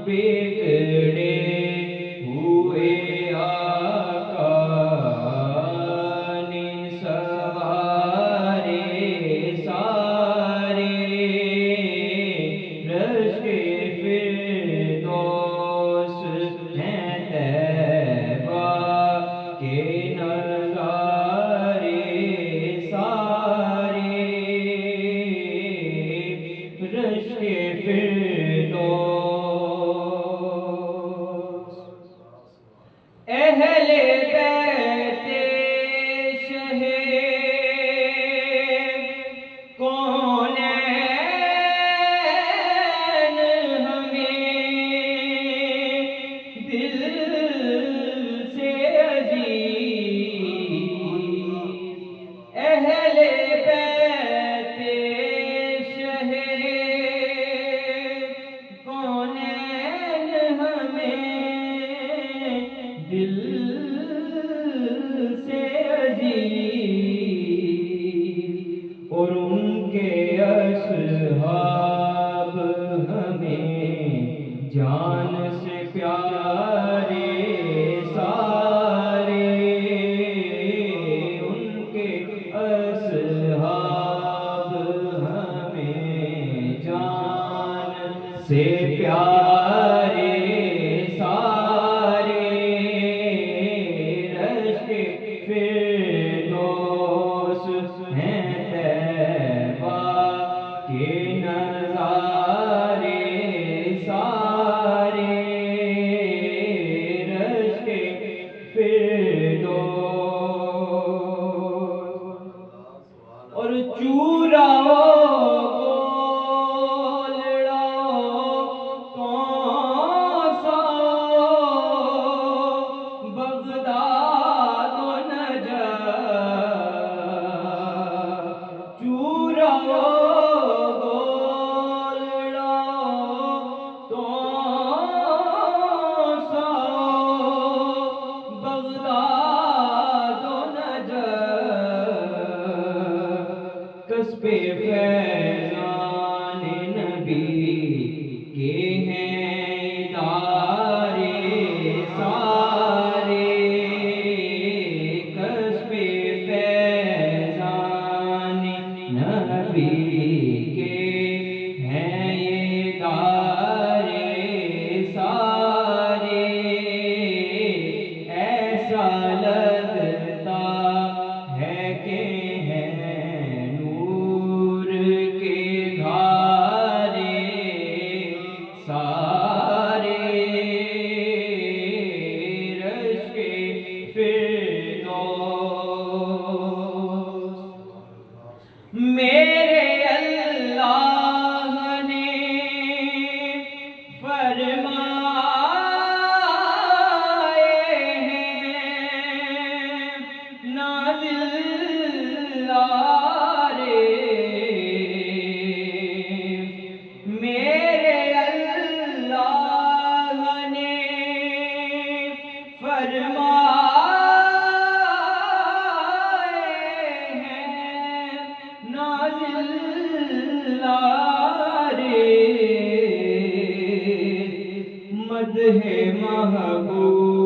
बिगड़े हुए आका ने सवारे सारे रश्क फिरदौस हैं तैबा के नज़ारे सारे रश्क फिरदौस अहले बैते शहे कौनैन हमें दिल से अजीज अहले बैते शहे कौनैन हमें दिल से अजीज और उनके असहाब हमें जान से प्यारे सारे उनके असहाब हमें जान से प्यारे सारे रश्क फिरदौस हैं तैबा के नज़ारे सारे रश्क फिरदौस और चूराओ कस्बे फैज़ान नबी के हैं इदारे सारे कस्बे फैज़ान नबी के हैं इदारे सारे ऐसा लगता है कि सारे रश्क फिरदौस मेरे अल्लाह ने फरमाए हैं नाज़िल आरे मेरे फरमाए हैं नाज़िल आरे मदह महबूब